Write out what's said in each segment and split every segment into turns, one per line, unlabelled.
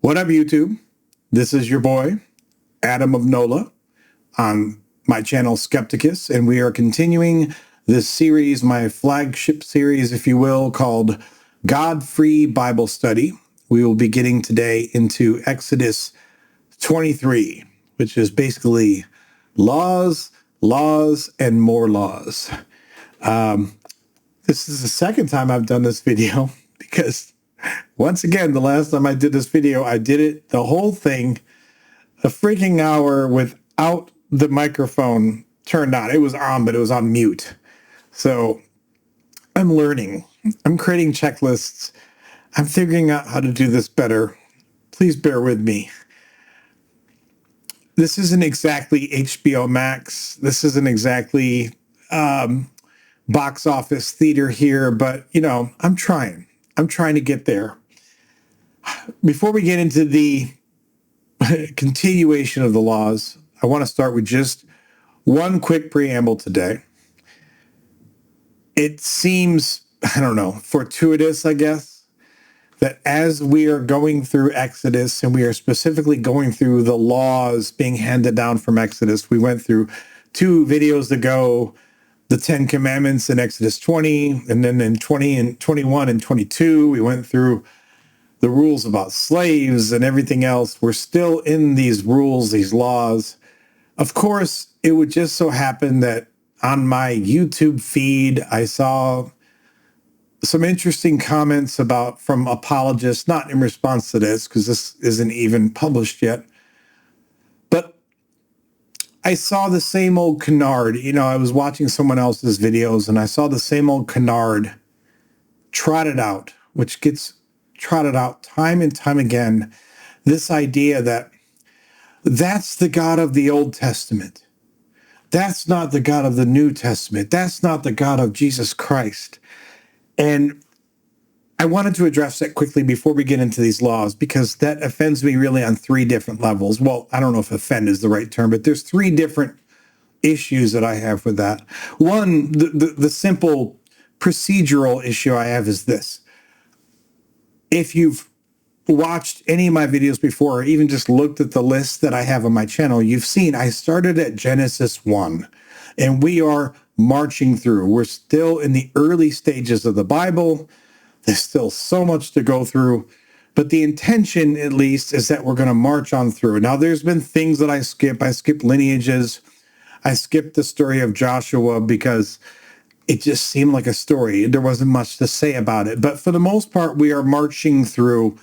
What up, YouTube? This is your boy, Adam of NOLA, on my channel, Skepticus, and we are continuing this series, my flagship series, if you will, called God-Free Bible Study. We will be getting today into Exodus 23, which is basically laws, and more laws. This is the second time I've done this video because, once again, the last time I did this video, I did it, the whole thing, a freaking hour without the microphone turned on. It was on, but it was on mute. So I'm learning. I'm creating checklists. I'm figuring out how to do this better. Please bear with me. This isn't exactly HBO Max. This isn't exactly box office theater here, but, you know, I'm trying to get there. Before we get into the continuation of the laws, I want to start with just one quick preamble today. It seems, I don't know, fortuitous, I guess, that as we are going through Exodus and we are specifically going through the laws being handed down from Exodus, we went through 2 videos ago, the 10 Commandments in Exodus 20, and then in 20 and 21 and 22, we went through the rules about slaves and everything else. We're still in these rules, these laws. Of course, it would just so happen that on my YouTube feed, I saw some interesting comments from apologists, not in response to this, because this isn't even published yet. But I saw the same old canard. You know, I was watching someone else's videos, and I saw the same old canard trotted out, which gets trotted out time and time again. This idea that that's the God of the Old Testament. That's not the God of the New Testament. That's not the God of Jesus Christ. And I wanted to address that quickly before we get into these laws, because that offends me really on 3 different levels. Well, I don't know if offend is the right term, but there's 3 different issues that I have with that. One, the simple procedural issue I have is this. If you've watched any of my videos before, or even just looked at the list that I have on my channel, you've seen I started at Genesis 1, and we are marching through. We're still in the early stages of the Bible. There's still so much to go through, but the intention, at least, is that we're going to march on through. Now, there's been things that I skip. I skipped lineages. I skipped the story of Joshua because it just seemed like a story. There wasn't much to say about it. But for the most part, we are marching through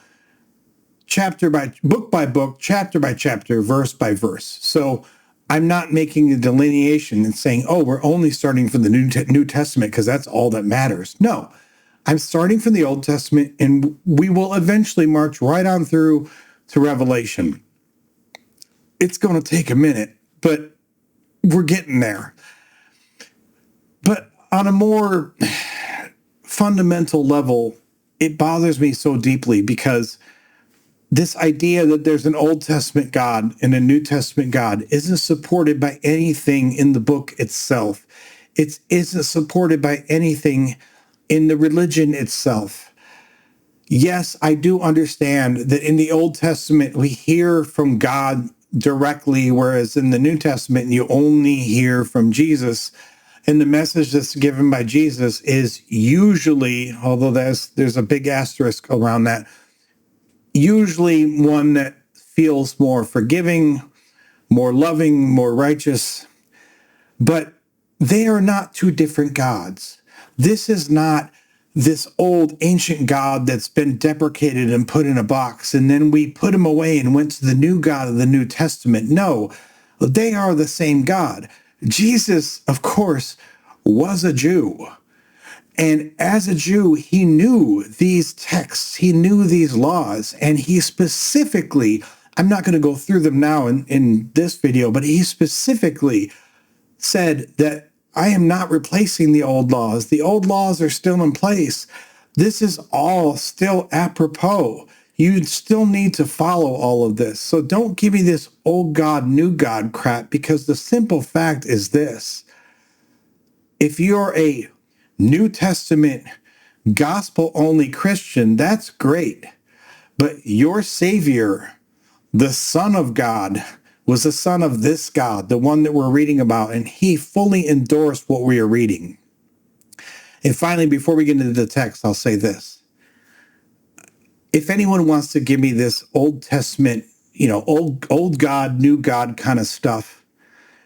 book by book, chapter by chapter, verse by verse. So I'm not making a delineation and saying, oh, we're only starting from the New Testament because that's all that matters. No, I'm starting from the Old Testament, and we will eventually march right on through to Revelation. It's going to take a minute, but we're getting there. But on a more fundamental level, it bothers me so deeply because this idea that there's an Old Testament God and a New Testament God isn't supported by anything in the book itself. It isn't supported by anything in the religion itself. Yes, I do understand that in the Old Testament, we hear from God directly, whereas in the New Testament, you only hear from Jesus. And the message that's given by Jesus is usually, although there's a big asterisk around that, usually one that feels more forgiving, more loving, more righteous. But they are not 2 different gods. This is not this old ancient God that's been deprecated and put in a box, and then we put him away and went to the new God of the New Testament. No, they are the same God. Jesus, of course, was a Jew. And as a Jew, he knew these texts, he knew these laws, and he specifically, I'm not going to go through them now in this video, but he specifically said that I am not replacing the old laws. The old laws are still in place. This is all still apropos. You still need to follow all of this. So don't give me this old God, new God crap, because the simple fact is this. If you're a New Testament gospel-only Christian, that's great. But your Savior, the Son of God, was the son of this God, the one that we're reading about, and he fully endorsed what we are reading. And finally, before we get into the text, I'll say this. If anyone wants to give me this Old Testament, old God, new God kind of stuff,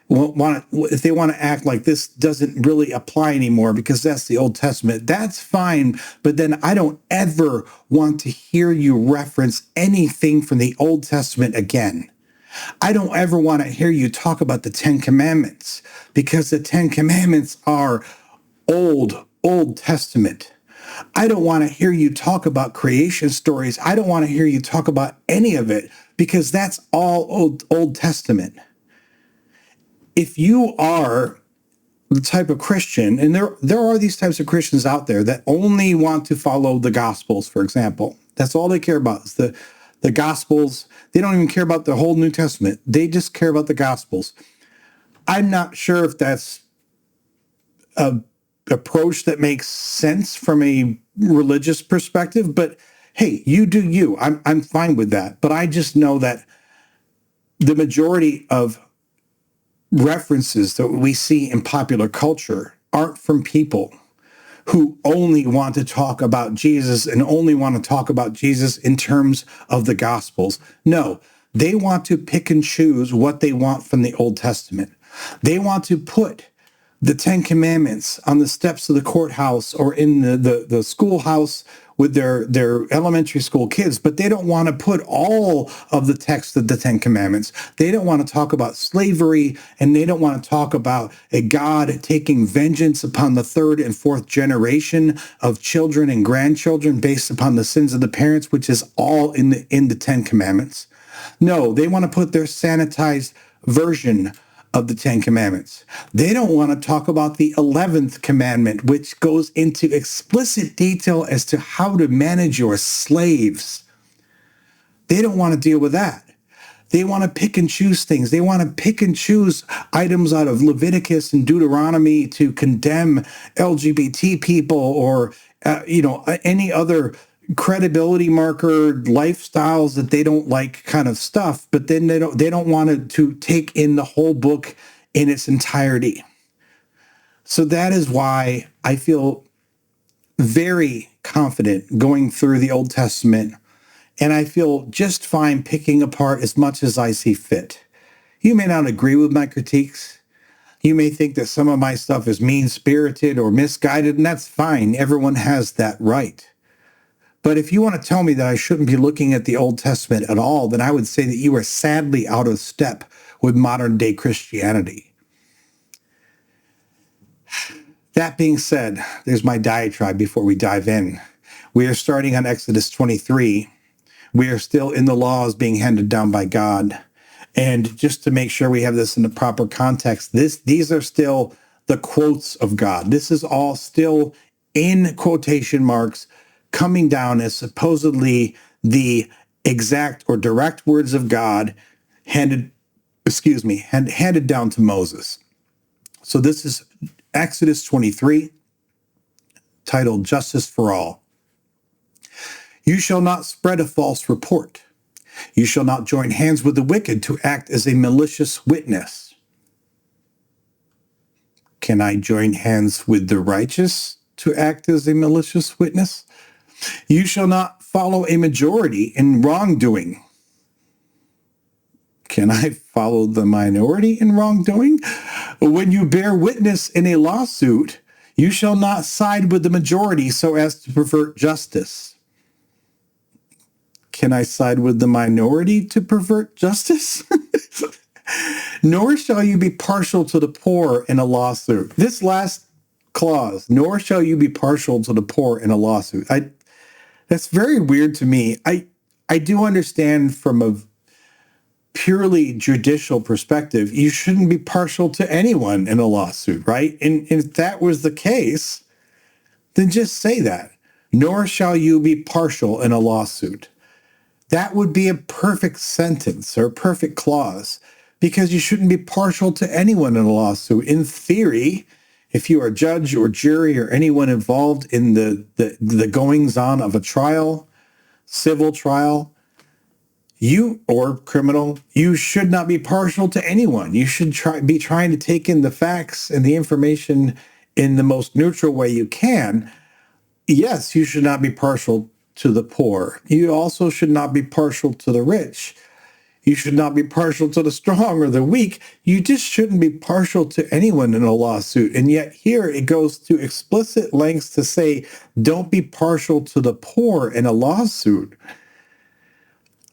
if they want to act like this doesn't really apply anymore because that's the Old Testament, that's fine. But then I don't ever want to hear you reference anything from the Old Testament again. I don't ever want to hear you talk about the Ten Commandments because the Ten Commandments are Old Testament. I don't want to hear you talk about creation stories. I don't want to hear you talk about any of it because that's all Old Testament. If you are the type of Christian, and there are these types of Christians out there that only want to follow the Gospels, for example. That's all they care about is the Gospels. They don't even care about the whole New Testament. They just care about the Gospels. I'm not sure if that's a approach that makes sense from a religious perspective, but hey, you do you. I'm fine with that. But I just know that the majority of references that we see in popular culture aren't from people who only want to talk about Jesus and only want to talk about Jesus in terms of the Gospels. No, they want to pick and choose what they want from the Old Testament. They want to put the Ten Commandments on the steps of the courthouse or in the schoolhouse with their elementary school kids, but they don't want to put all of the text of the Ten Commandments. They don't want to talk about slavery, and they don't want to talk about a God taking vengeance upon the third and fourth generation of children and grandchildren based upon the sins of the parents, which is all in the Ten Commandments. No, they want to put their sanitized version of the Ten Commandments. They don't want to talk about the 11th commandment, which goes into explicit detail as to how to manage your slaves. They don't want to deal with that. They want to pick and choose things. They want to pick and choose items out of Leviticus and Deuteronomy to condemn LGBT people or any other credibility marker lifestyles that they don't like kind of stuff, but then they don't want to take in the whole book in its entirety. So that is why I feel very confident going through the Old Testament, and I feel just fine picking apart as much as I see fit. You may not agree with my critiques. You may think that some of my stuff is mean-spirited or misguided, and that's fine. Everyone has that right. But if you want to tell me that I shouldn't be looking at the Old Testament at all, then I would say that you are sadly out of step with modern day Christianity. That being said, there's my diatribe before we dive in. We are starting on Exodus 23. We are still in the laws being handed down by God. And just to make sure we have this in the proper context, these are still the quotes of God. This is all still in quotation marks, coming down as supposedly the exact or direct words of God handed down to Moses. So this is Exodus 23, titled Justice for All. You shall not spread a false report. You shall not join hands with the wicked to act as a malicious witness. Can I join hands with the righteous to act as a malicious witness? You shall not follow a majority in wrongdoing. Can I follow the minority in wrongdoing? When you bear witness in a lawsuit, you shall not side with the majority so as to pervert justice. Can I side with the minority to pervert justice? Nor shall you be partial to the poor in a lawsuit. This last clause, nor shall you be partial to the poor in a lawsuit. That's very weird to me. I do understand from a purely judicial perspective, you shouldn't be partial to anyone in a lawsuit, right? And if that was the case, then just say that. Nor shall you be partial in a lawsuit. That would be a perfect sentence or a perfect clause because you shouldn't be partial to anyone in a lawsuit. In theory, if you are a judge or jury or anyone involved in the goings-on of a trial, civil trial, you or criminal, you should not be partial to anyone. You should be trying to take in the facts and the information in the most neutral way you can. Yes, you should not be partial to the poor. You also should not be partial to the rich. You should not be partial to the strong or the weak. You just shouldn't be partial to anyone in a lawsuit. And yet here it goes to explicit lengths to say, don't be partial to the poor in a lawsuit.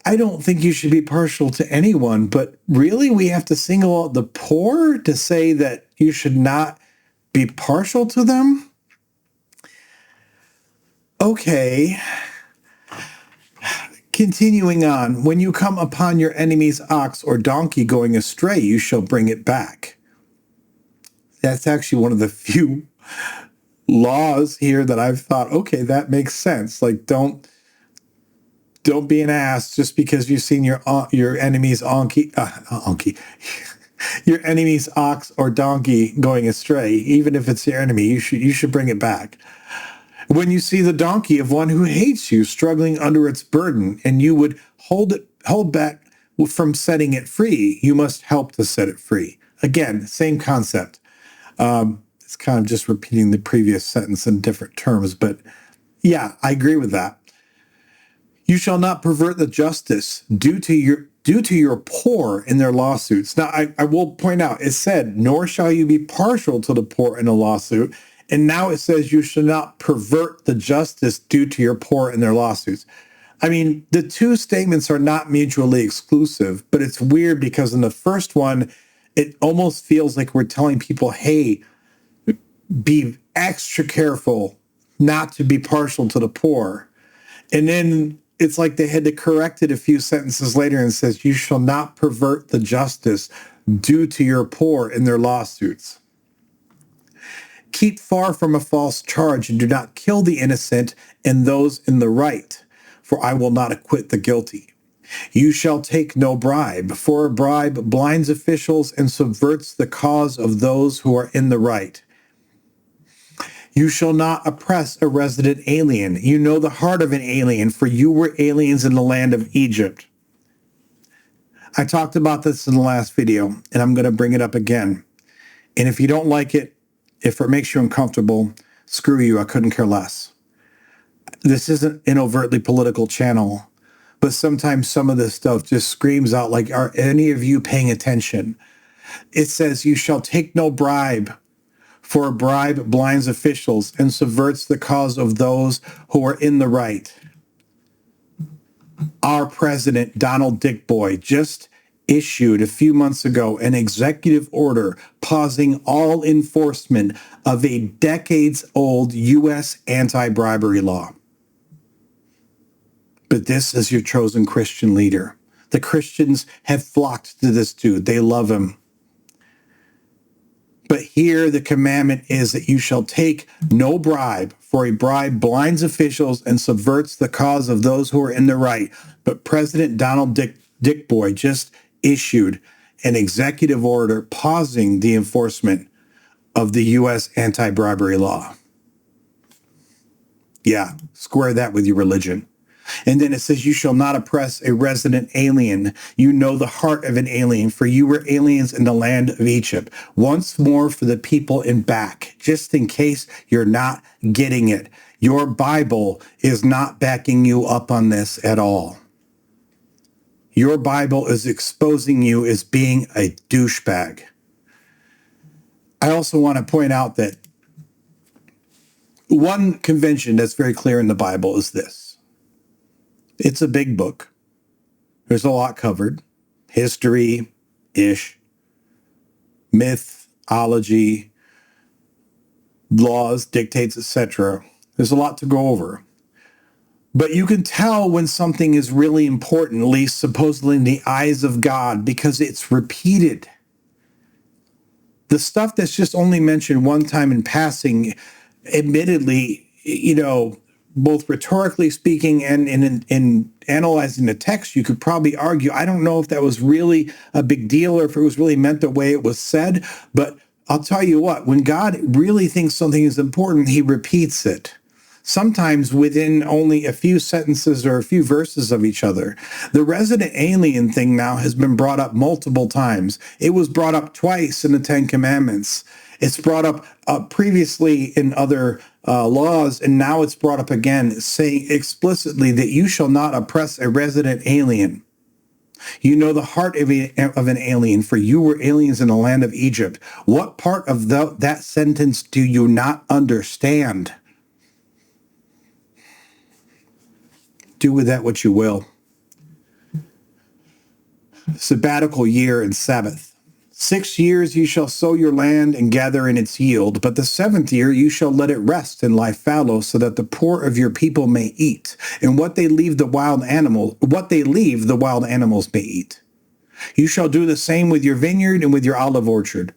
I don't think you should be partial to anyone, but really we have to single out the poor to say that you should not be partial to them? Okay. Continuing on, when you come upon your enemy's ox or donkey going astray, you shall bring it back. That's actually one of the few laws here that I've thought, okay, that makes sense. Like, don't be an ass just because you've seen your enemy's your enemy's ox or donkey going astray. Even if it's your enemy, you should bring it back. When you see the donkey of one who hates you struggling under its burden, and you would hold back from setting it free, you must help to set it free. Again, same concept. It's kind of just repeating the previous sentence in different terms, but yeah, I agree with that. You shall not pervert the justice due to your poor in their lawsuits. Now, I will point out, it said, nor shall you be partial to the poor in a lawsuit. And now it says you should not pervert the justice due to your poor in their lawsuits. I mean, the two statements are not mutually exclusive, but it's weird because in the first one, it almost feels like we're telling people, hey, be extra careful not to be partial to the poor. And then it's like they had to correct it a few sentences later and says, you shall not pervert the justice due to your poor in their lawsuits. Keep far from a false charge and do not kill the innocent and those in the right, for I will not acquit the guilty. You shall take no bribe, for a bribe blinds officials and subverts the cause of those who are in the right. You shall not oppress a resident alien. You know the heart of an alien, for you were aliens in the land of Egypt. I talked about this in the last video, and I'm going to bring it up again. And if you don't like it, if it makes you uncomfortable, screw you, I couldn't care less. This isn't an overtly political channel, but sometimes some of this stuff just screams out like, are any of you paying attention? It says, you shall take no bribe, for a bribe blinds officials and subverts the cause of those who are in the right. Our president, Donald Dick Boy, just issued a few months ago an executive order pausing all enforcement of a decades-old U.S. anti-bribery law. But this is your chosen Christian leader. The Christians have flocked to this dude. They love him. But here the commandment is that you shall take no bribe, for a bribe blinds officials and subverts the cause of those who are in the right. But President Donald Dick Boy just issued an executive order pausing the enforcement of the U.S. anti-bribery law. Yeah, square that with your religion. And then it says, you shall not oppress a resident alien. You know the heart of an alien, for you were aliens in the land of Egypt. Once more for the people in back, just in case you're not getting it. Your Bible is not backing you up on this at all. Your Bible is exposing you as being a douchebag. I also want to point out that one convention that's very clear in the Bible is this. It's a big book. There's a lot covered. History-ish, mythology, laws, dictates, etc. There's a lot to go over. But you can tell when something is really important, at least supposedly in the eyes of God, because it's repeated. The stuff that's just only mentioned one time in passing, admittedly, both rhetorically speaking and in analyzing the text, you could probably argue, I don't know if that was really a big deal or if it was really meant the way it was said, but I'll tell you what, when God really thinks something is important, he repeats it. sometimes within only a few sentences or a few verses of each other. The resident alien thing now has been brought up multiple times. It was brought up twice in the Ten Commandments. It's brought up previously in other laws, and now it's brought up again, saying explicitly that you shall not oppress a resident alien. You know the heart of an alien, for you were aliens in the land of Egypt. What part of that sentence do you not understand? Do with that what you will. Sabbatical year and Sabbath. 6 years you shall sow your land and gather in its yield, but the 7th year you shall let it rest and lie fallow, so that the poor of your people may eat, and what they leave the wild animals may eat. You shall do the same with your vineyard and with your olive orchard.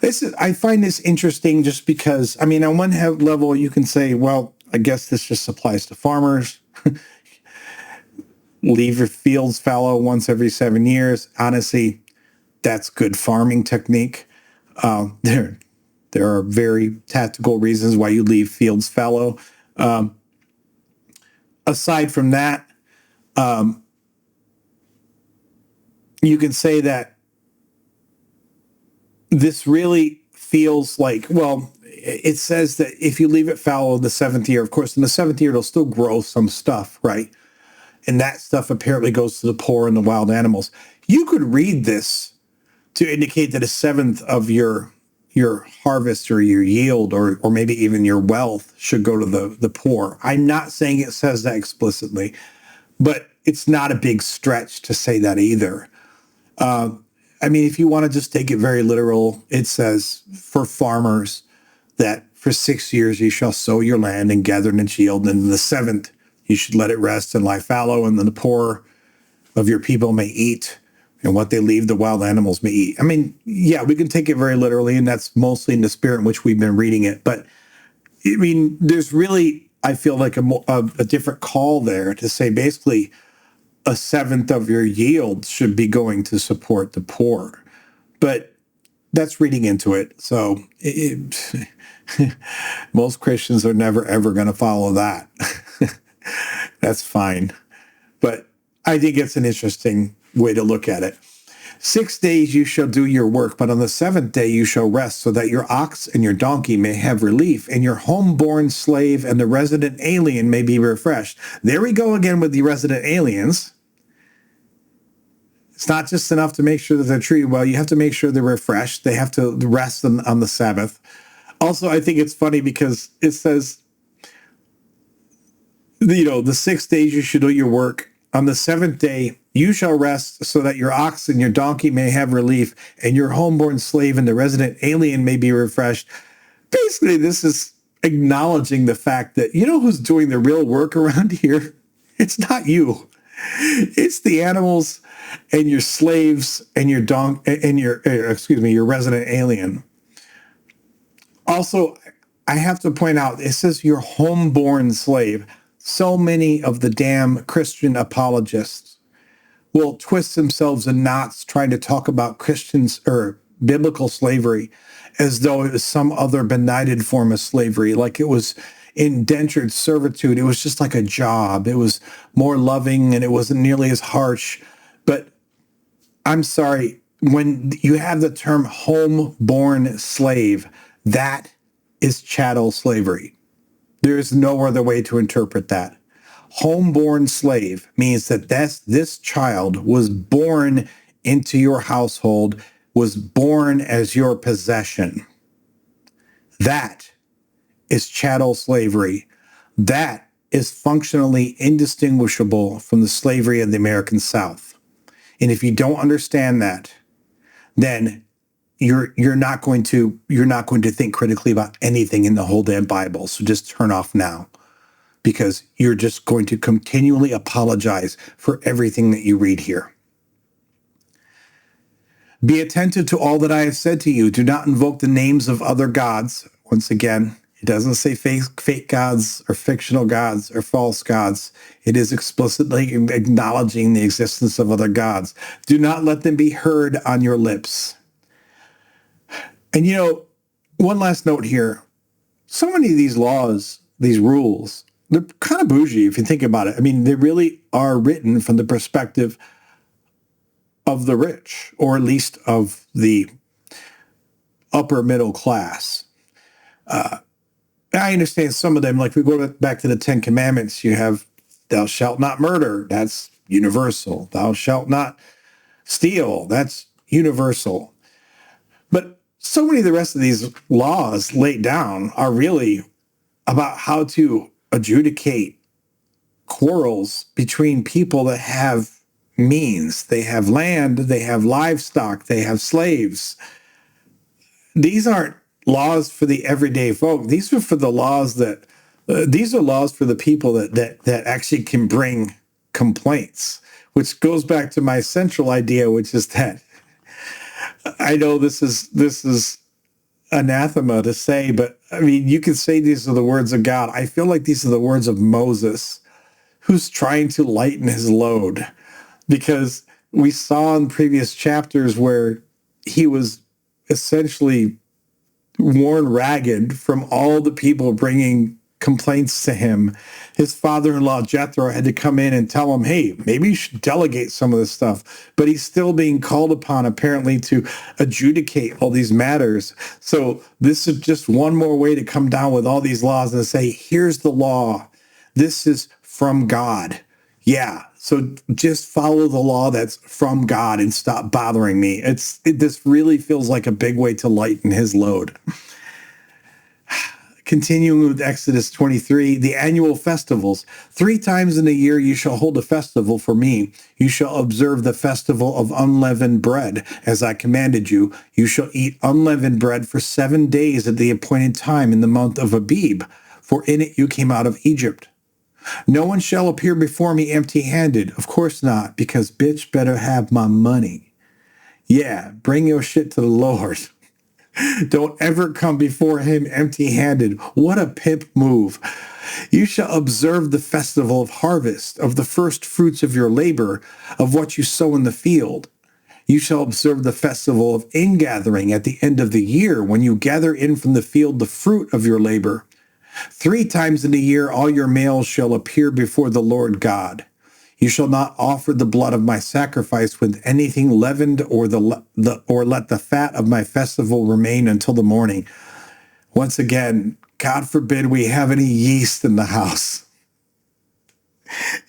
I find this interesting just because, I mean, on one level you can say, well, I guess this just applies to farmers. Leave your fields fallow once every 7 years. Honestly, that's good farming technique. There are very tactical reasons why you leave fields fallow. Aside from that, you can say that this really feels like, well, it says that if you leave it fallow the 7th year, of course, in the 7th year, it'll still grow some stuff, right? And that stuff apparently goes to the poor and the wild animals. You could read this to indicate that a 7th of your harvest or your yield or maybe even your wealth should go to the poor. I'm not saying it says that explicitly, but it's not a big stretch to say that either. I mean, if you want to just take it very literal, it says for farmers that for 6 years you shall sow your land and gather in its yield, and in the 7th you should let it rest and lie fallow, and then the poor of your people may eat, and what they leave the wild animals may eat. I mean, yeah, we can take it very literally, and that's mostly in the spirit in which we've been reading it. But I mean, there's really, I feel like a different call there to say basically a 7th of your yield should be going to support the poor. But that's reading into it. So most Christians are never, ever going to follow that. That's fine. But I think it's an interesting way to look at it. 6 days you shall do your work, but on the 7th day you shall rest, so that your ox and your donkey may have relief, and your homeborn slave and the resident alien may be refreshed. There we go again with the resident aliens. It's not just enough to make sure that they're treated well. You have to make sure they're refreshed. They have to rest on the Sabbath. Also, I think it's funny because it says, the 6 days you should do your work. On the 7th day, you shall rest, so that your ox and your donkey may have relief, and your homeborn slave and the resident alien may be refreshed. Basically, this is acknowledging the fact that, who's doing the real work around here? It's not you. It's the animals and your slaves and your your resident alien. Also, I have to point out, it says your homeborn slave. So many of the damn Christian apologists will twist themselves in knots trying to talk about Christians or biblical slavery as though it was some other benighted form of slavery, like it was indentured servitude. It was just like a job. It was more loving and it wasn't nearly as harsh. But I'm sorry, when you have the term homeborn slave, that is chattel slavery. There is no other way to interpret that. Homeborn slave means that this child was born into your household, was born as your possession. That is chattel slavery. That is functionally indistinguishable from the slavery of the American South. And if you don't understand that, then you're not going to think critically about anything in the whole damn Bible. So just turn off now, because you're just going to continually apologize for everything that you read here. Be attentive to all that I have said to you. Do not invoke the names of other gods. Once again, it doesn't say fake gods or fictional gods or false gods. It is explicitly acknowledging the existence of other gods. Do not let them be heard on your lips. And one last note here. So many of these laws, these rules, they're kind of bougie if you think about it. I mean, they really are written from the perspective of the rich, or at least of the upper middle class. I understand some of them, like we go back to the Ten Commandments, you have thou shalt not murder. That's universal. Thou shalt not steal. That's universal. But so many of the rest of these laws laid down are really about how to adjudicate quarrels between people that have means. They have land, they have livestock, they have slaves. These aren't laws for the everyday folk. These are for the laws that these are laws for the people that actually can bring complaints, which goes back to my central idea, which is that I know this is anathema to say, but I mean, you could say these are the words of God. I feel like these are the words of Moses, who's trying to lighten his load, because we saw in previous chapters where he was essentially worn ragged from all the people bringing complaints to him. His father-in-law Jethro had to come in and tell him, hey, maybe you should delegate some of this stuff. But he's still being called upon apparently to adjudicate all these matters. So this is just one more way to come down with all these laws and say, here's the law. This is from God. Yeah, so just follow the law that's from God and stop bothering me. This really feels like a big way to lighten his load. Continuing with Exodus 23, the annual festivals. 3 times in a year you shall hold a festival for me. You shall observe the festival of unleavened bread, as I commanded you. You shall eat unleavened bread for 7 days at the appointed time in the month of Abib, for in it you came out of Egypt. No one shall appear before me empty-handed. Of course not, because bitch better have my money. Yeah, bring your shit to the Lord. Don't ever come before him empty-handed. What a pimp move. You shall observe the festival of harvest, of the first fruits of your labor, of what you sow in the field. You shall observe the festival of ingathering at the end of the year, when you gather in from the field the fruit of your labor. 3 times in a year all your males shall appear before the Lord God. You shall not offer the blood of my sacrifice with anything leavened, or let the fat of my festival remain until the morning. Once again, God forbid we have any yeast in the house.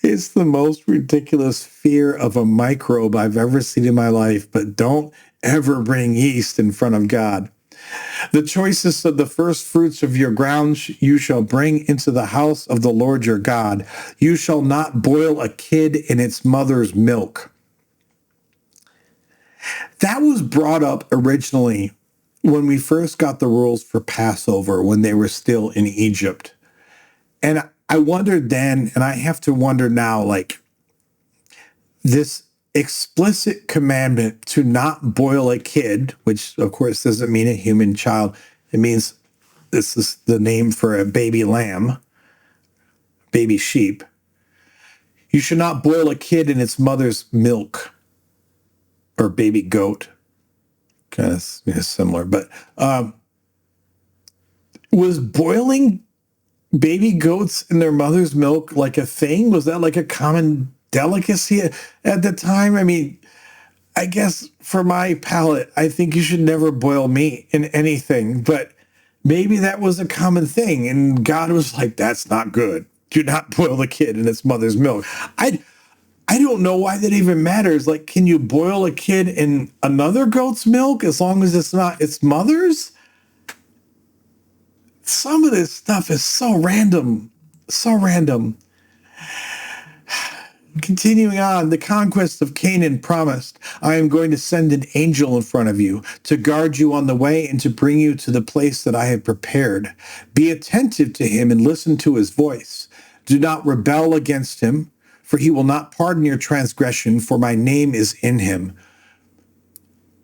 It's the most ridiculous fear of a microbe I've ever seen in my life, but don't ever bring yeast in front of God. The choicest of the first fruits of your ground you shall bring into the house of the Lord your God. You shall not boil a kid in its mother's milk. That was brought up originally when we first got the rules for Passover, when they were still in Egypt. And I wondered then, and I have to wonder now, like, this explicit commandment to not boil a kid, which of course doesn't mean a human child. It means this is the name for a baby lamb, baby sheep. You should not boil a kid in its mother's milk, or baby goat. Kind of similar, but was boiling baby goats in their mother's milk like a thing? Was that like a common delicacy at the time? I mean, I guess for my palate, I think you should never boil meat in anything, but maybe that was a common thing, and God was like, that's not good. Do not boil the kid in its mother's milk. I don't know why that even matters. Like, can you boil a kid in another goat's milk as long as it's not its mother's? Some of this stuff is so random. So random. Continuing on, the conquest of Canaan promised, I am going to send an angel in front of you to guard you on the way and to bring you to the place that I have prepared. Be attentive to him and listen to his voice. Do not rebel against him, for he will not pardon your transgression, for my name is in him.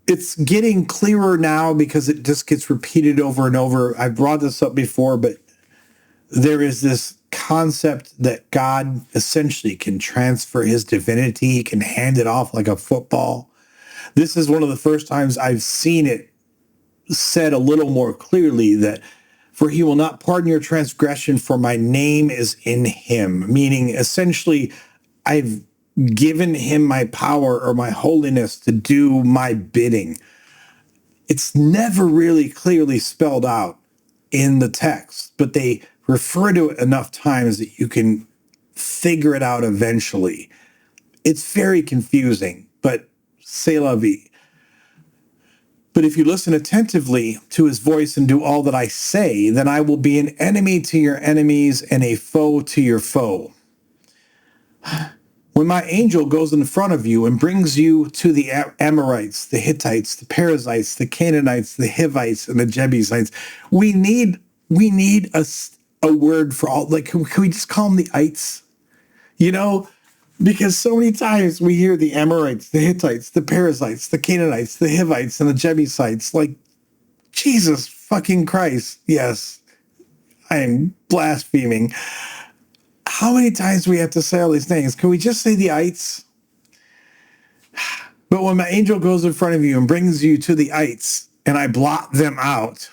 It's getting clearer now because it just gets repeated over and over. I've brought this up before, but there is this concept that God essentially can transfer his divinity. He can hand it off like a football. This is one of the first times I've seen it said a little more clearly that For he will not pardon your transgression, for my name is in him. Meaning, essentially, I've given him my power or my holiness to do my bidding. It's never really clearly spelled out in the text, but they refer to it enough times that you can figure it out eventually. It's very confusing, but c'est la vie. But if you listen attentively to his voice and do all that I say, then I will be an enemy to your enemies and a foe to your foe. When my angel goes in front of you and brings you to the Amorites, the Hittites, the Perizzites, the Canaanites, the Hivites, and the Jebusites, we need a word for all. Like, can we just call them the ites? You know, because so many times we hear the Amorites, the Hittites, the Perizzites, the Canaanites, the Hivites, and the Jebusites. Like, Jesus fucking Christ. Yes, I am blaspheming. How many times do we have to say all these things? Can we just say the ites? But when my angel goes in front of you and brings you to the ites, and I blot them out,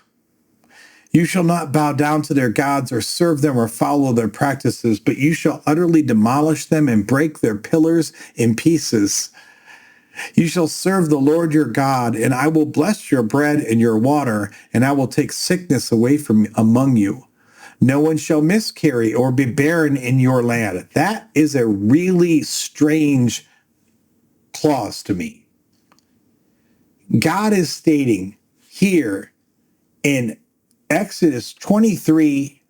you shall not bow down to their gods or serve them or follow their practices, but you shall utterly demolish them and break their pillars in pieces. You shall serve the Lord your God, and I will bless your bread and your water, and I will take sickness away from among you. No one shall miscarry or be barren in your land. That is a really strange clause to me. God is stating here in Exodus 23,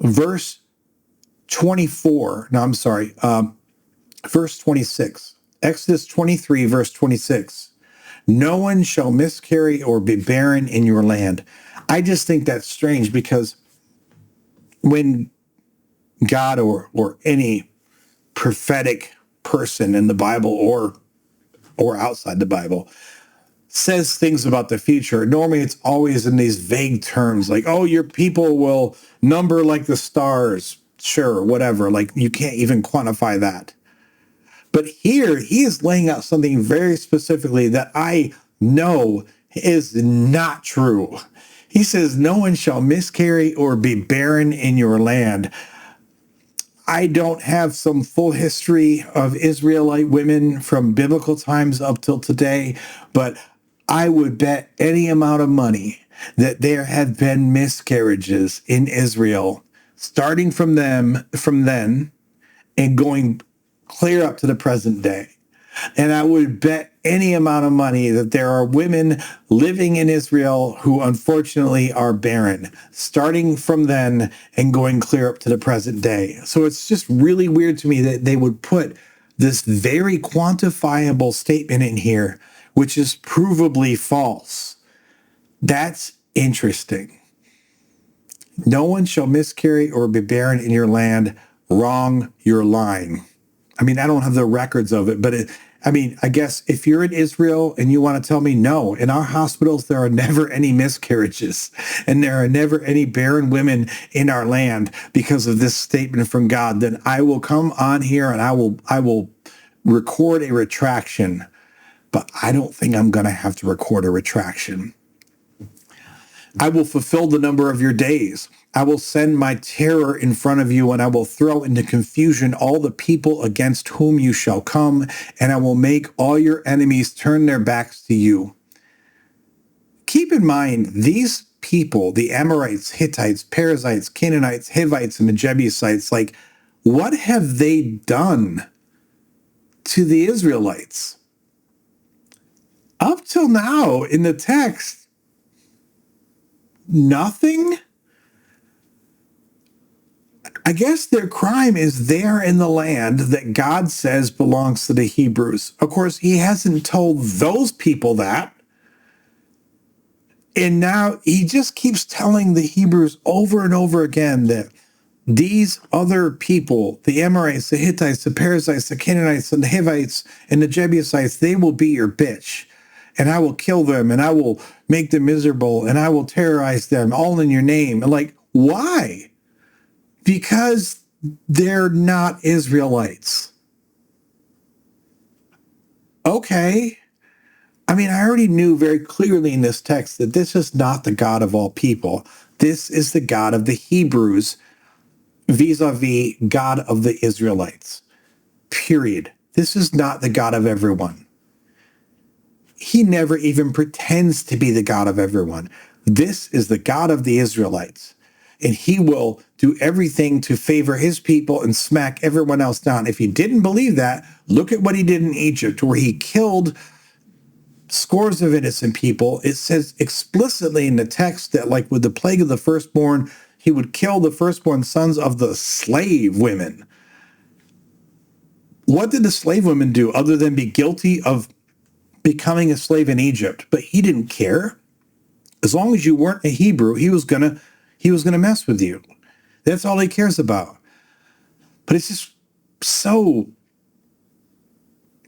verse 24. No, I'm sorry. Verse 26. Exodus 23, verse 26. No one shall miscarry or be barren in your land. I just think that's strange because when God or any prophetic person in the Bible or outside the Bible says things about the future, normally it's always in these vague terms like, oh, your people will number like the stars. Sure, whatever. Like, you can't even quantify that. But here he is laying out something very specifically that I know is not true. He says, no one shall miscarry or be barren in your land. I don't have some full history of Israelite women from biblical times up till today, but I would bet any amount of money that there have been miscarriages in Israel, starting from then and going clear up to the present day. And I would bet any amount of money that there are women living in Israel who unfortunately are barren, starting from then and going clear up to the present day. So it's just really weird to me that they would put this very quantifiable statement in here, which is provably false. That's interesting. No one shall miscarry or be barren in your land. Wrong, you're lying. I mean, I don't have the records of it, but I guess if you're in Israel and you want to tell me, no, in our hospitals, there are never any miscarriages and there are never any barren women in our land because of this statement from God, then I will come on here and I will record a retraction, but I don't think I'm going to have to record a retraction. I will fulfill the number of your days. I will send my terror in front of you, and I will throw into confusion all the people against whom you shall come, and I will make all your enemies turn their backs to you. Keep in mind, these people, the Amorites, Hittites, Perizzites, Canaanites, Hivites, and the Jebusites, like, what have they done to the Israelites? Up till now, in the text, nothing. I guess their crime is there in the land that God says belongs to the Hebrews. Of course, he hasn't told those people that. And now he just keeps telling the Hebrews over and over again that these other people, the Amorites, the Hittites, the Perizzites, the Canaanites, and the Hivites, and the Jebusites, they will be your bitch. And I will kill them, and I will make them miserable, and I will terrorize them, all in your name. And like, why? Because they're not Israelites. Okay. I mean, I already knew very clearly in this text that this is not the God of all people. This is the God of the Hebrews vis-a-vis God of the Israelites. Period. This is not the God of everyone. He never even pretends to be the God of everyone. This is the God of the Israelites. And he will do everything to favor his people and smack everyone else down. If you didn't believe that, look at what he did in Egypt, where he killed scores of innocent people. It says explicitly in the text that, like with the plague of the firstborn, he would kill the firstborn sons of the slave women. What did the slave women do other than be guilty of becoming a slave in Egypt? But he didn't care. As long as you weren't a Hebrew, he was gonna mess with you. That's all he cares about. But it's just so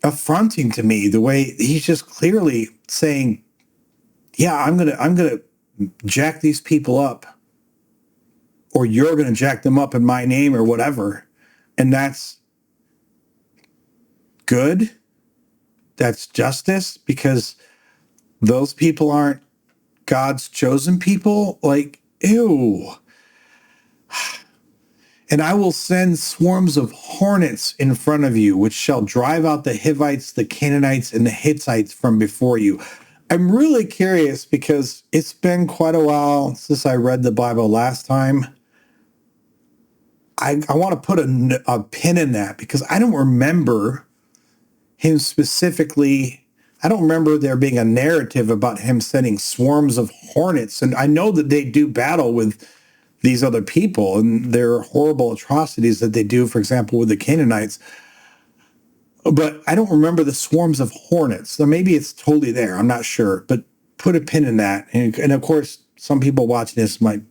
affronting to me the way he's just clearly saying, yeah, I'm gonna jack these people up, or you're gonna jack them up in my name or whatever. And that's good. That's justice, because those people aren't God's chosen people. Like, ew. And I will send swarms of hornets in front of you, which shall drive out the Hivites, the Canaanites, and the Hittites from before you. I'm really curious because it's been quite a while since I read the Bible last time. I want to put a pin in that, because I don't remember him specifically. I don't remember there being a narrative about him sending swarms of hornets. And I know that they do battle with these other people and their horrible atrocities that they do, for example, with the Canaanites. But I don't remember the swarms of hornets. So maybe it's totally there. I'm not sure. But put a pin in that. And of course, some people watching this might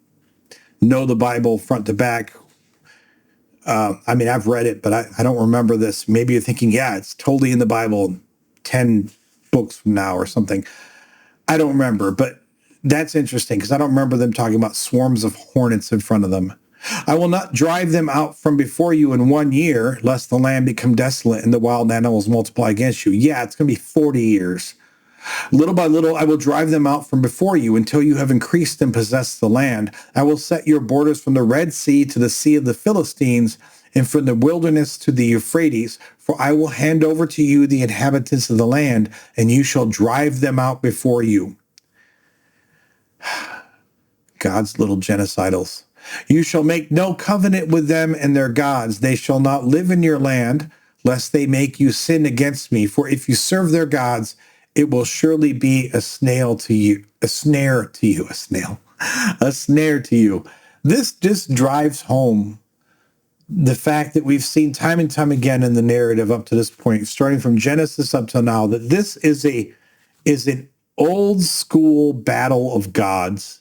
know the Bible front to back. I mean, I've read it, but I don't remember this. Maybe you're thinking, yeah, it's totally in the Bible 10 books from now or something. I don't remember, but that's interesting because I don't remember them talking about swarms of hornets in front of them. I will not drive them out from before you in 1 year, lest the land become desolate and the wild animals multiply against you. Yeah, it's going to be 40 years. Little by little, I will drive them out from before you until you have increased and possessed the land. I will set your borders from the Red Sea to the Sea of the Philistines, and from the wilderness to the Euphrates, for I will hand over to you the inhabitants of the land, and you shall drive them out before you. God's little genocidals. You shall make no covenant with them and their gods. They shall not live in your land, lest they make you sin against me. For if you serve their gods, it will surely be a snare to you. This just drives home the fact that we've seen time and time again in the narrative up to this point, starting from Genesis up till now, that this is an old school battle of gods.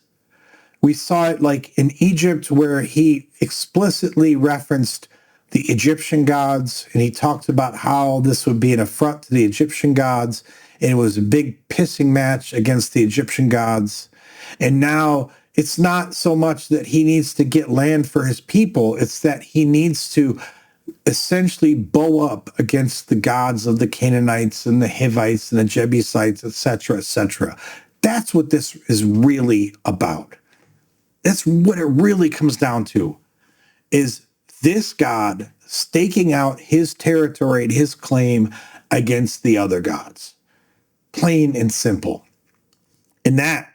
We saw it like in Egypt, where he explicitly referenced the Egyptian gods, and he talked about how this would be an affront to the Egyptian gods, and it was a big pissing match against the Egyptian gods. And now it's not so much that he needs to get land for his people, it's that he needs to essentially bow up against the gods of the Canaanites and the Hivites and the Jebusites, etc., etc. That's what this is really about. That's what it really comes down to, is this God staking out his territory and his claim against the other gods. Plain and simple. And that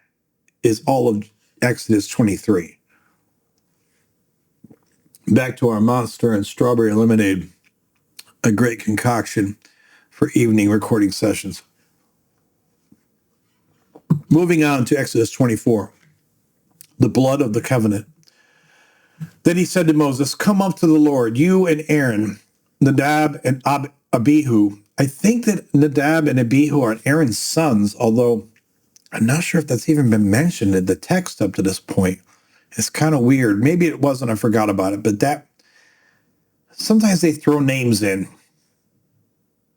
is all of Exodus 23. Back to our monster and strawberry lemonade, a great concoction for evening recording sessions. Moving on to Exodus 24, the blood of the covenant. Then he said to Moses, come up to the Lord, you and Aaron, Nadab and Abihu. I think that Nadab and Abihu are Aaron's sons, although I'm not sure if that's even been mentioned in the text up to this point. It's kind of weird. Maybe it wasn't. I forgot about it. But that sometimes they throw names in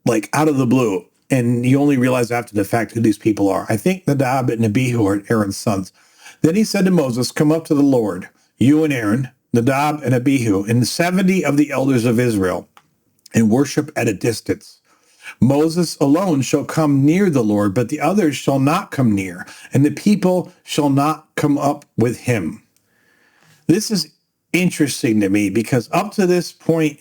like out of the blue, and you only realize after the fact who these people are. I think Nadab and Abihu are Aaron's sons. Then he said to Moses, come up to the Lord, you and Aaron, Nadab and Abihu, and 70 of the elders of Israel, and worship at a distance. Moses alone shall come near the Lord, but the others shall not come near, and the people shall not come up with him. This is interesting to me because up to this point,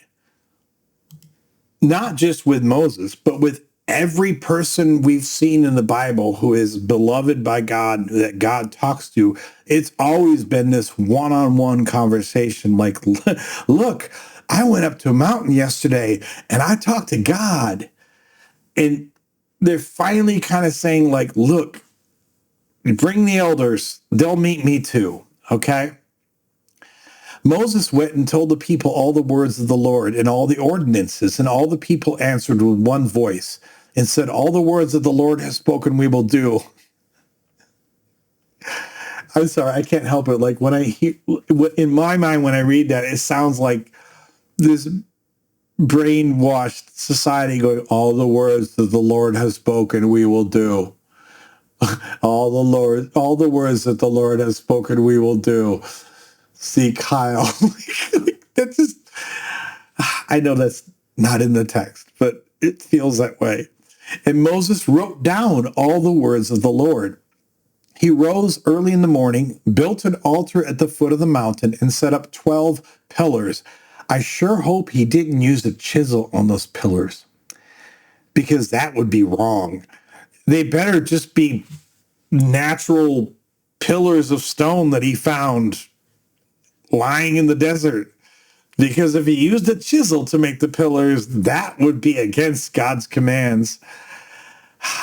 not just with Moses, but with every person we've seen in the Bible who is beloved by God, that God talks to, it's always been this one-on-one conversation like, look, I went up to a mountain yesterday and I talked to God. And they're finally kind of saying like, look, bring the elders. They'll meet me too. Okay. Moses went and told the people all the words of the Lord and all the ordinances, and all the people answered with one voice and said, all the words that the Lord has spoken, we will do. I'm sorry, I can't help it. Like when I hear, in my mind, when I read that, it sounds like this brainwashed society going, all the words that the Lord has spoken, we will do. All the words that the Lord has spoken, we will do. See, Kyle, that's just, I know that's not in the text, but it feels that way. And Moses wrote down all the words of the Lord. He rose early in the morning, built an altar at the foot of the mountain, and set up 12 pillars. I sure hope he didn't use a chisel on those pillars, because that would be wrong. They better just be natural pillars of stone that he found lying in the desert, because if he used a chisel to make the pillars, that would be against God's commands.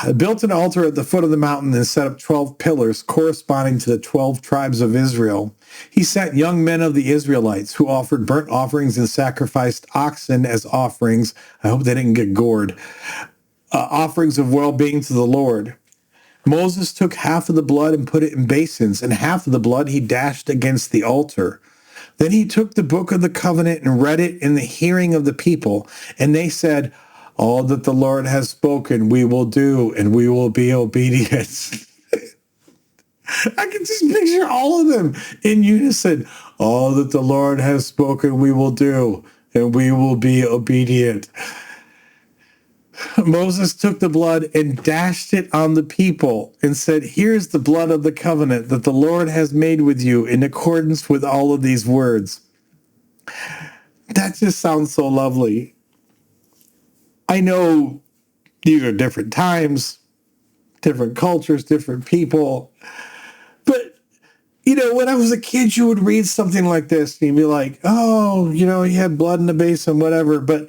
I built an altar at the foot of the mountain and set up 12 pillars corresponding to the 12 tribes of Israel. He sent young men of the Israelites who offered burnt offerings and sacrificed oxen as offerings. I hope they didn't get gored. Offerings of well-being to the Lord. Moses took half of the blood and put it in basins, and half of the blood he dashed against the altar. Then he took the book of the covenant and read it in the hearing of the people, and they said, all that the Lord has spoken, we will do, and we will be obedient. I can just picture all of them in unison. All that the Lord has spoken, we will do, and we will be obedient. Moses took the blood and dashed it on the people and said, here's the blood of the covenant that the Lord has made with you in accordance with all of these words. That just sounds so lovely. I know these are different times, different cultures, different people. But, when I was a kid, you would read something like this and you'd be like, oh, he had blood in the basin, whatever. But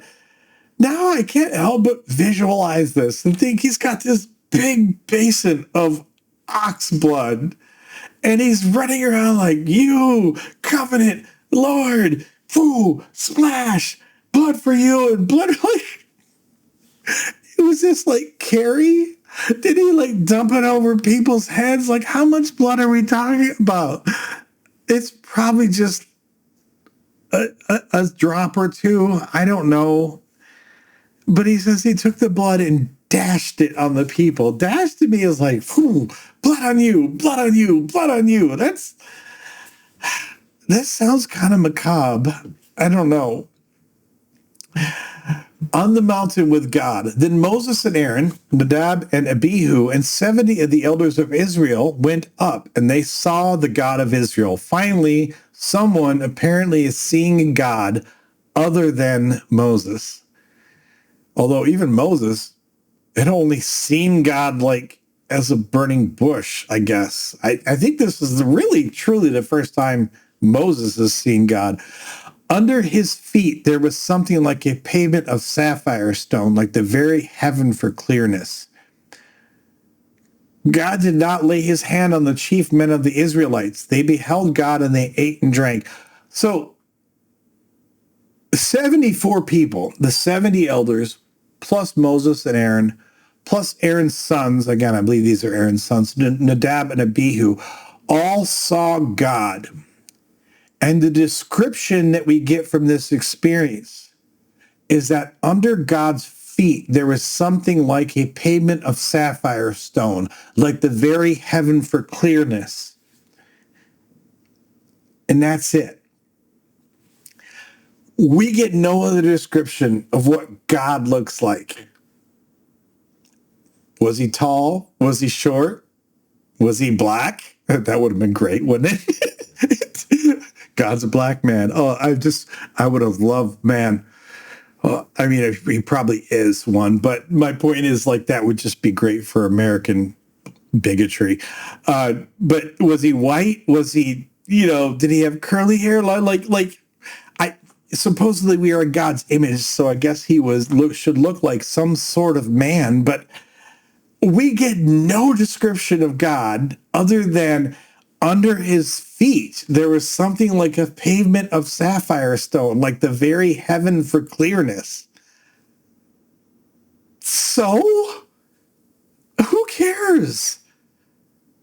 now I can't help but visualize this and think he's got this big basin of ox blood and he's running around like, you, covenant, Lord, foo, splash, blood for you and blood. It was just like Carrie. Did he dump it over people's heads? Like, how much blood are we talking about? It's probably just a drop or two. I don't know. But he says he took the blood and dashed it on the people. Dash to me is like, whew, blood on you, blood on you, blood on you. That sounds kind of macabre. I don't know. On the mountain with God. Then Moses and Aaron, Nadab and Abihu, and 70 of the elders of Israel went up, and they saw the God of Israel. Finally, someone apparently is seeing God other than Moses. Although even Moses had only seen God as a burning bush, I guess. I think this is really, truly the first time Moses has seen God. Under his feet, there was something like a pavement of sapphire stone, like the very heaven for clearness. God did not lay his hand on the chief men of the Israelites. They beheld God and they ate and drank. So 74 people, the 70 elders, plus Moses and Aaron, plus Aaron's sons, again, I believe these are Aaron's sons, Nadab and Abihu, all saw God. And the description that we get from this experience is that under God's feet, there was something like a pavement of sapphire stone, like the very heaven for clearness. And that's it. We get no other description of what God looks like. Was he tall? Was he short? Was he black? That would have been great, wouldn't it? God's a black man. Oh, I would have loved, man. Well, I mean, he probably is one, but my point is, like, that would just be great for American bigotry. But was he white? Was he, did he have curly hair? I supposedly we are in God's image, so I guess he should look like some sort of man, but we get no description of God other than under his feet there was something like a pavement of sapphire stone, like the very heaven for clearness. So, who cares?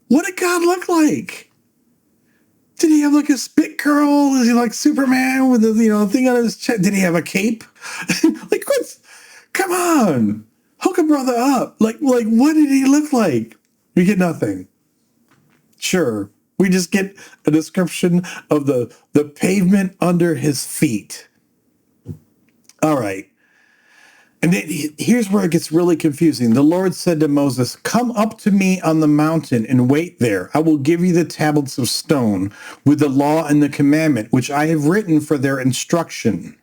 What did God look like? Did he have like a spit curl? Is he like Superman with a thing on his chest? Did he have a cape? Like, what? Come on, hook a brother up. Like what did he look like? We get nothing. Sure, we just get a description of the pavement under his feet. All right. And here's where it gets really confusing. The Lord said to Moses, "Come up to me on the mountain and wait there. I will give you the tablets of stone with the law and the commandment, which I have written for their instruction."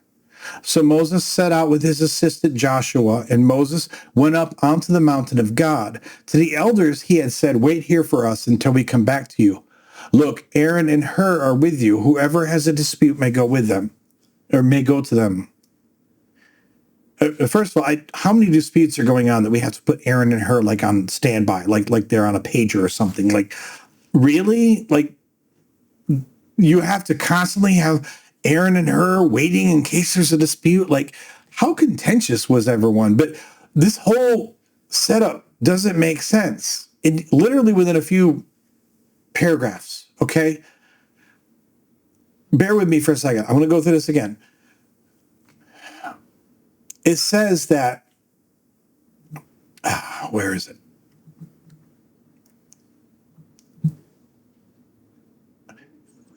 So Moses set out with his assistant Joshua, and Moses went up onto the mountain of God. To the elders he had said, "Wait here for us until we come back to you. Look, Aaron and Hur are with you. Whoever has a dispute may go with them, or may go to them." First of all, how many disputes are going on that we have to put Aaron and Hur like on standby, like they're on a pager or something? Like, really? Like, you have to constantly have Aaron and Hur waiting in case there's a dispute? Like, how contentious was everyone? But this whole setup doesn't make sense. It literally within a few paragraphs, okay? Bear with me for a second. I want to go through this again. It says that, where is it?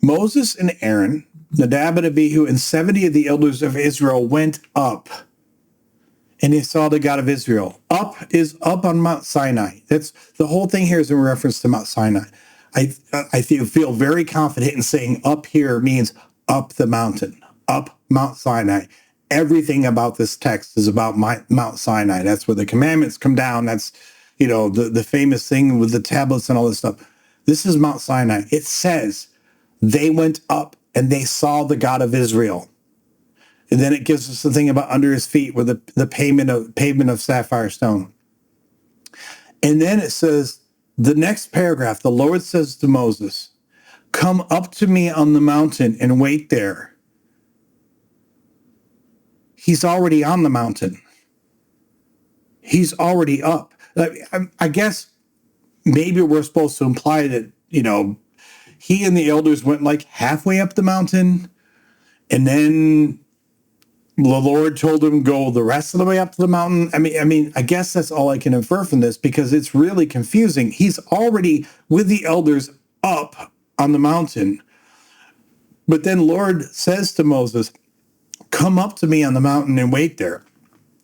Moses and Aaron, Nadab and Abihu, and 70 of the elders of Israel went up, and they saw the God of Israel. Up is up on Mount Sinai. That's the whole thing here is in reference to Mount Sinai. I feel very confident in saying up here means up the mountain, up Mount Sinai. Everything about this text is about Mount Sinai. That's where the commandments come down. That's, the famous thing with the tablets and all this stuff. This is Mount Sinai. It says they went up and they saw the God of Israel. And then it gives us the thing about under his feet where the pavement of sapphire stone. And then it says, the next paragraph, the Lord says to Moses, "Come up to me on the mountain and wait there." He's already on the mountain. He's already up. I guess maybe we're supposed to imply that, he and the elders went like halfway up the mountain, and then the Lord told him go the rest of the way up to the mountain. I mean, I guess that's all I can infer from this because it's really confusing. He's already with the elders up on the mountain. But then Lord says to Moses, "Come up to me on the mountain and wait there."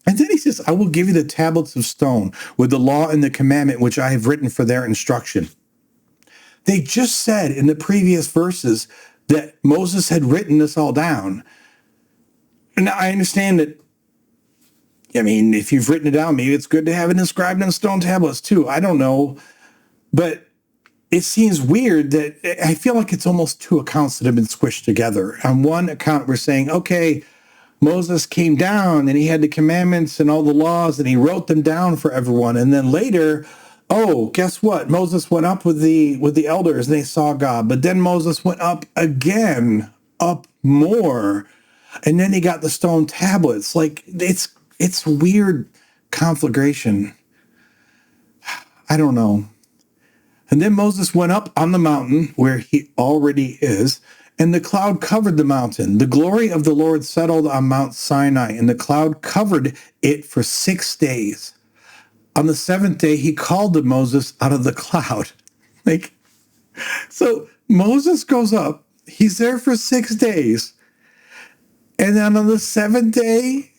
And then he says, "I will give you the tablets of stone with the law and the commandment which I have written for their instruction." They just said in the previous verses that Moses had written this all down. And I understand that, if you've written it down, maybe it's good to have it inscribed on stone tablets too. I don't know. But it seems weird that I feel like it's almost two accounts that have been squished together. On one account, we're saying, okay, Moses came down and he had the commandments and all the laws and he wrote them down for everyone. And then later, oh, guess what? Moses went up with the elders and they saw God. But then Moses went up again, up more. And then he got the stone tablets. Like, it's weird conflagration. I don't know. And then Moses went up on the mountain where he already is, and the cloud covered the mountain. The glory of the Lord settled on Mount Sinai, and the cloud covered it for 6 days. On the seventh day, he called to Moses out of the cloud. So Moses goes up. He's there for 6 days. And then on the seventh day,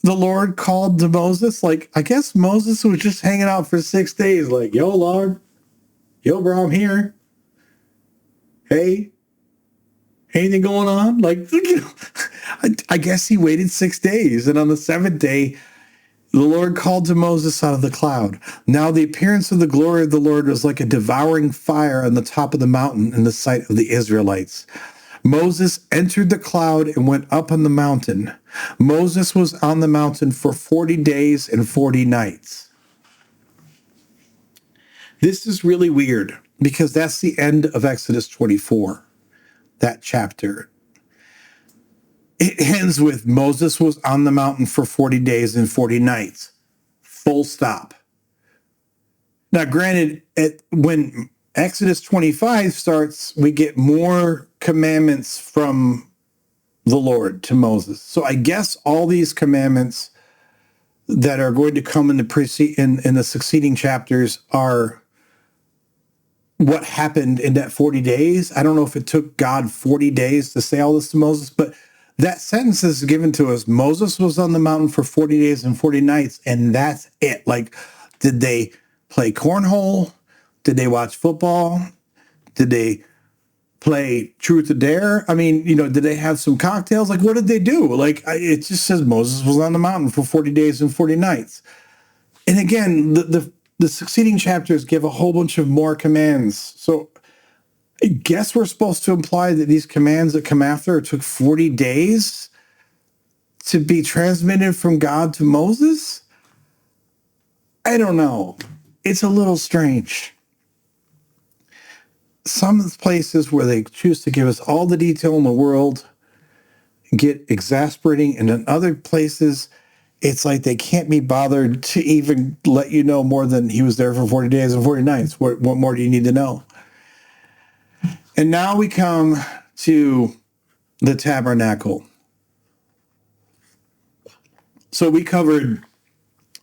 the Lord called to Moses? Like, I guess Moses was just hanging out for 6 days. Like, yo, Lord, yo, bro, I'm here. Hey, anything going on? Like, I guess he waited 6 days. And on the seventh day, the Lord called to Moses out of the cloud. Now the appearance of the glory of the Lord was like a devouring fire on the top of the mountain in the sight of the Israelites. Moses entered the cloud and went up on the mountain. Moses was on the mountain for 40 days and 40 nights. This is really weird because that's the end of Exodus 24, that chapter. It ends with Moses was on the mountain for 40 days and 40 nights. Full stop. Now, granted, when Exodus 25 starts, we get more commandments from the Lord to Moses. So I guess all these commandments that are going to come in the succeeding chapters are what happened in that 40 days. I don't know if it took God 40 days to say all this to Moses, but that sentence is given to us. Moses was on the mountain for 40 days and 40 nights, and that's it. Like, did they play cornhole? Did they watch football? Did they play truth or dare? I mean, did they have some cocktails? Like, what did they do? Like, it just says Moses was on the mountain for 40 days and 40 nights. And again, the succeeding chapters give a whole bunch of more commands. So I guess we're supposed to imply that these commands that come after took 40 days to be transmitted from God to Moses? I don't know. It's a little strange. Some places where they choose to give us all the detail in the world get exasperating, and in other places, it's like they can't be bothered to even let you know more than he was there for 40 days and 40 nights. What more do you need to know? And now we come to the tabernacle. So we covered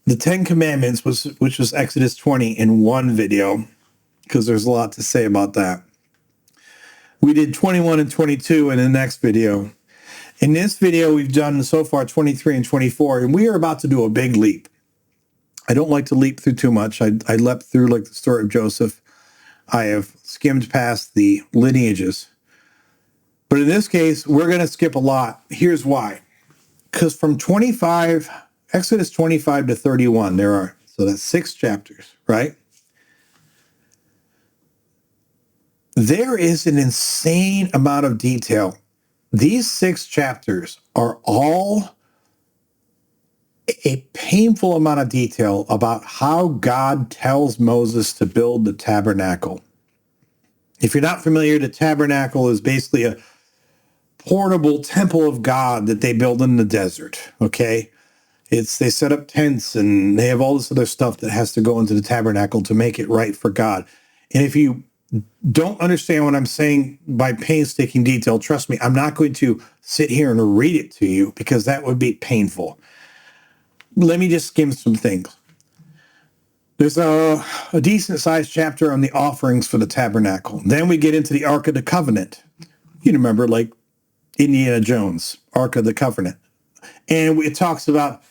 the 10 Commandments, which was Exodus 20 in one video, because there's a lot to say about that. We did 21 and 22 in the next video. In this video, we've done so far 23 and 24, and we are about to do a big leap. I don't like to leap through too much. I leapt through like the story of Joseph. I have skimmed past the lineages. But in this case, we're going to skip a lot. Here's why. Because from Exodus 25 to 31, so that's 6 chapters, right? There is an insane amount of detail. These 6 chapters are all a painful amount of detail about how God tells Moses to build the tabernacle. If you're not familiar, the tabernacle is basically a portable temple of God that they build in the desert, okay? They set up tents and they have all this other stuff that has to go into the tabernacle to make it right for God. And if you don't understand what I'm saying by painstaking detail, trust me, I'm not going to sit here and read it to you because that would be painful. Let me just skim some things. There's a decent sized chapter on the offerings for the tabernacle. Then we get into the Ark of the Covenant. You remember, like Indiana Jones, Ark of the Covenant. And it talks about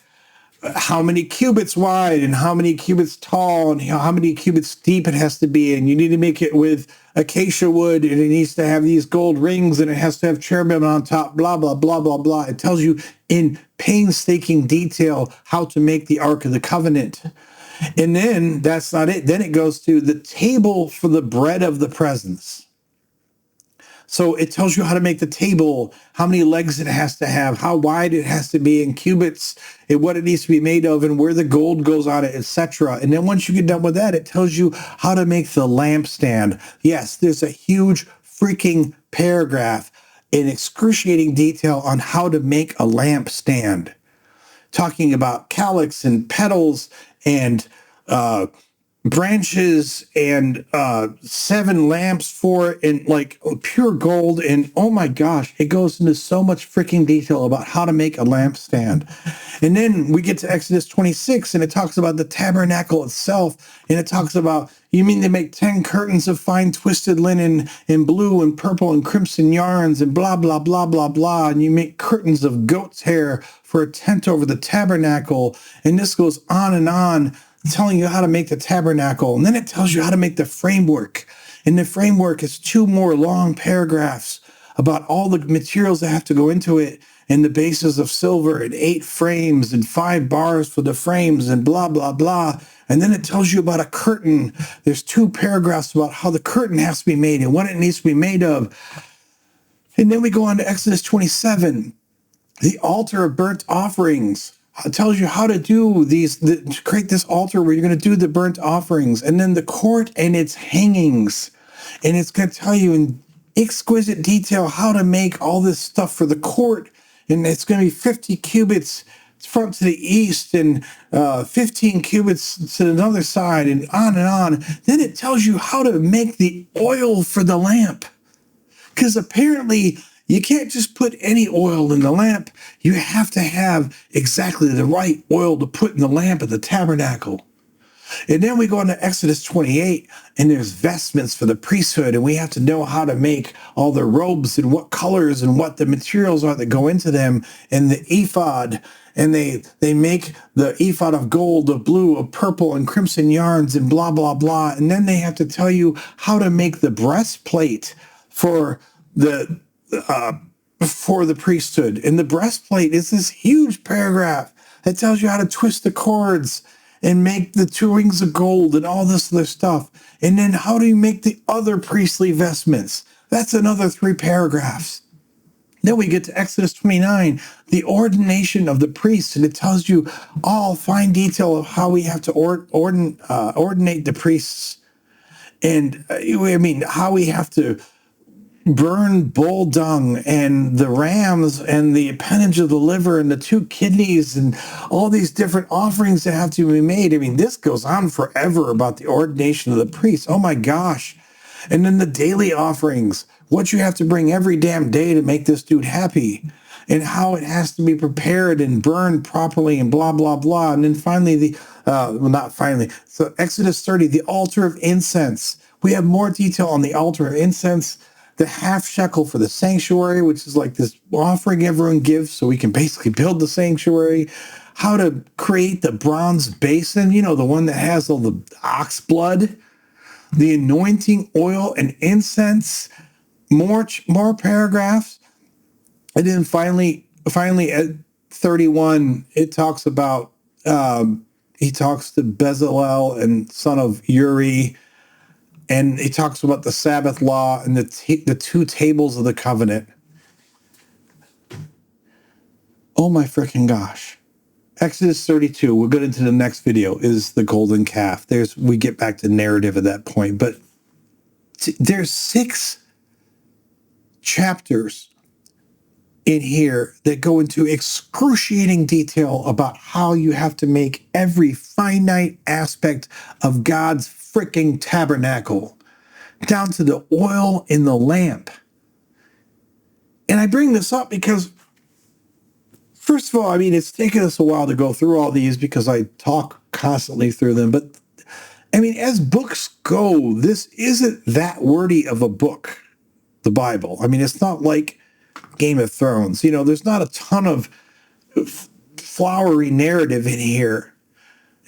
how many cubits wide and how many cubits tall and how many cubits deep it has to be. And you need to make it with acacia wood, and it needs to have these gold rings, and it has to have cherubim on top, blah, blah, blah, blah, blah. It tells you in painstaking detail how to make the Ark of the Covenant. And then that's not it. Then it goes to the table for the bread of the presence. So it tells you how to make the table, how many legs it has to have, how wide it has to be in cubits, and what it needs to be made of, and where the gold goes on it, etc. And then once you get done with that, it tells you how to make the lampstand. Yes, there's a huge freaking paragraph in excruciating detail on how to make a lampstand, talking about calyx and petals and branches and 7 lamps for it, and like pure gold. And oh my gosh, it goes into so much freaking detail about how to make a lampstand. And then we get to Exodus 26, and it talks about the tabernacle itself, and it talks about, you mean to make 10 curtains of fine twisted linen in blue and purple and crimson yarns and blah, blah, blah, blah, blah. And you make curtains of goat's hair for a tent over the tabernacle. And this goes on, telling you how to make the tabernacle. And then it tells you how to make the framework. And the framework is 2 more long paragraphs about all the materials that have to go into it, and the bases of silver, and 8 frames and 5 bars for the frames, and blah, blah, blah. And then it tells you about a curtain. There's 2 paragraphs about how the curtain has to be made and what it needs to be made of. And then we go on to Exodus 27, the altar of burnt offerings. It tells you how to do to create this altar where you're going to do the burnt offerings. And then the court and its hangings. And it's going to tell you in exquisite detail how to make all this stuff for the court. And it's going to be 50 cubits front to the east, and 15 cubits to another side, and on and on. Then it tells you how to make the oil for the lamp. Because apparently you can't just put any oil in the lamp. You have to have exactly the right oil to put in the lamp of the tabernacle. And then we go into Exodus 28, and there's vestments for the priesthood, and we have to know how to make all the robes and what colors and what the materials are that go into them, and the ephod. And they make the ephod of gold, of blue, of purple, and crimson yarns, and blah, blah, blah. And then they have to tell you how to make the breastplate for the priesthood. And the breastplate is this huge paragraph that tells you how to twist the cords and make the 2 rings of gold and all this other stuff. And then how do you make the other priestly vestments? That's another 3 paragraphs. Then we get to Exodus 29, the ordination of the priests, and it tells you all fine detail of how we have to ordinate the priests, and how we have to burn bull dung and the rams and the appendage of the liver and the 2 kidneys and all these different offerings that have to be made. I mean, this goes on forever about the ordination of the priests. Oh my gosh. And then the daily offerings, what you have to bring every damn day to make this dude happy, and how it has to be prepared and burned properly, and blah, blah, blah. And then finally, so Exodus 30, the altar of incense. We have more detail on the altar of incense, the half shekel for the sanctuary, which is like this offering everyone gives so we can basically build the sanctuary, how to create the bronze basin, the one that has all the ox blood, the anointing oil and incense, more paragraphs. And then finally at 31, it talks about, he talks to Bezalel and son of Uri, and he talks about the Sabbath law and the 2 tables of the covenant. Oh my freaking gosh. Exodus 32, we'll get into the next video, is the golden calf. We get back to narrative at that point, but there's 6 chapters in here that go into excruciating detail about how you have to make every finite aspect of God's freaking tabernacle, down to the oil in the lamp. And I bring this up because, first of all, it's taken us a while to go through all these because I talk constantly through them. But as books go, this isn't that wordy of a book, the Bible. It's not like Game of Thrones. There's not a ton of flowery narrative in here.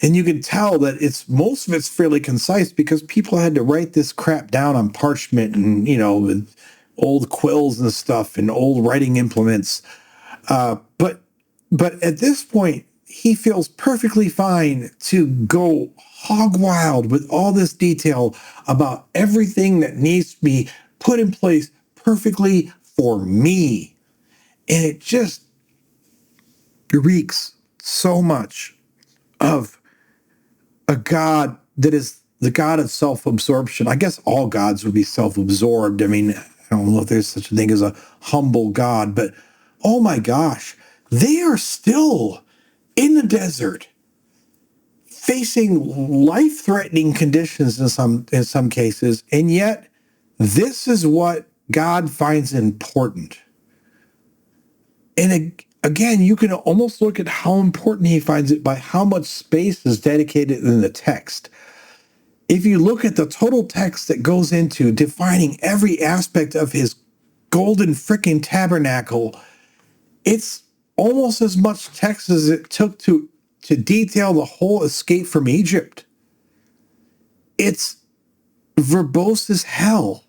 And you can tell that most of it's fairly concise because people had to write this crap down on parchment and, with old quills and stuff and old writing implements. But at this point, he feels perfectly fine to go hog wild with all this detail about everything that needs to be put in place perfectly for me. And it just reeks so much of a God that is the God of self-absorption. I guess all gods would be self-absorbed. I don't know if there's such a thing as a humble God, but oh my gosh, they are still in the desert facing life-threatening conditions in some cases, and yet this is what God finds important. And again, you can almost look at how important he finds it by how much space is dedicated in the text. If you look at the total text that goes into defining every aspect of his golden frickin' tabernacle, it's almost as much text as it took to detail the whole escape from Egypt. It's verbose as hell.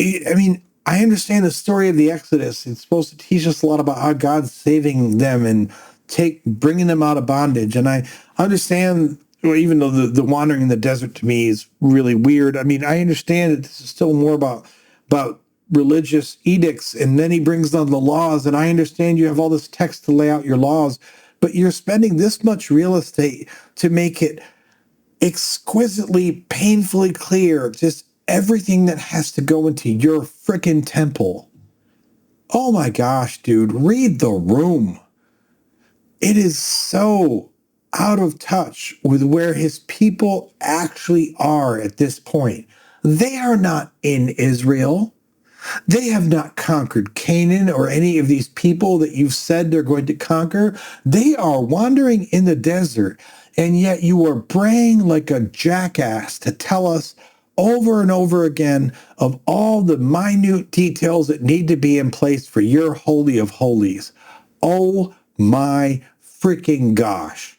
I mean, I understand the story of the Exodus. It's supposed to teach us a lot about how God's saving them and bringing them out of bondage. And I understand, well, even though the wandering in the desert to me is really weird. I mean, I understand that this is still more about religious edicts, and then he brings down the laws. And I understand you have all this text to lay out your laws, but you're spending this much real estate to make it exquisitely, painfully clear, just everything that has to go into your frickin' temple. Oh my gosh, dude, read the room. It is so out of touch with where his people actually are at this point. They are not in Israel. They have not conquered Canaan or any of these people that you've said they're going to conquer. They are wandering in the desert, and yet you are braying like a jackass to tell us over and over again of all the minute details that need to be in place for your Holy of Holies. Oh my freaking gosh.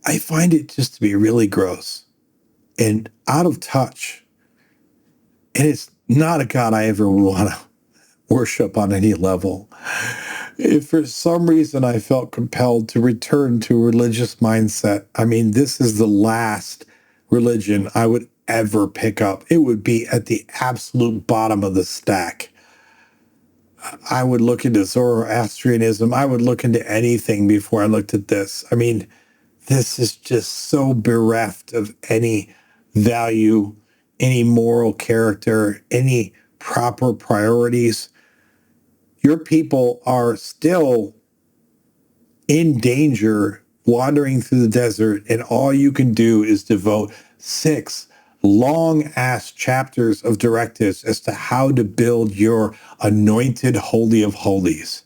I find it just to be really gross and out of touch. And it's not a God I ever want to worship on any level. If for some reason I felt compelled to return to a religious mindset, I mean, this is the last religion I would ever pick up. It would be at the absolute bottom of the stack. I would look into Zoroastrianism. I would look into anything before I looked at this. I mean, this is just so bereft of any value, any moral character, any proper priorities. Your people are still in danger wandering through the desert, and all you can do is devote 6 long-ass chapters of directives as to how to build your anointed Holy of Holies.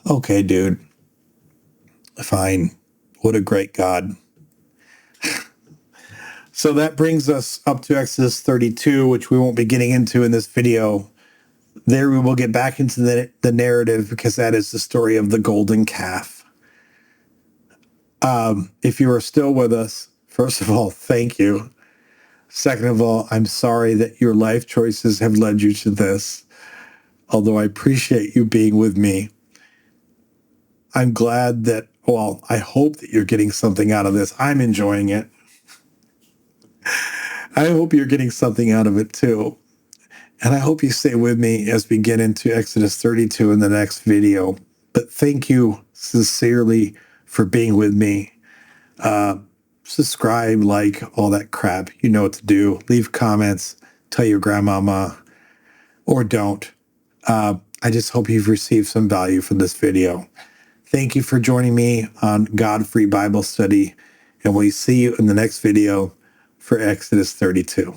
Okay, dude. Fine. What a great God. So that brings us up to Exodus 32, which we won't be getting into in this video. There we will get back into the narrative, because that is the story of the golden calf. If you are still with us, first of all, thank you. Second of all, I'm sorry that your life choices have led you to this, although I appreciate you being with me. I'm glad that, well, I hope that you're getting something out of this. I'm enjoying it. I hope you're getting something out of it too. And I hope you stay with me as we get into Exodus 32 in the next video. But thank you sincerely for being with me. Subscribe, like, all that crap. You know what to do. Leave comments. Tell your grandmama. Or don't. I just hope you've received some value from this video. Thank you for joining me on God-Free Bible Study. And we'll see you in the next video for Exodus 32.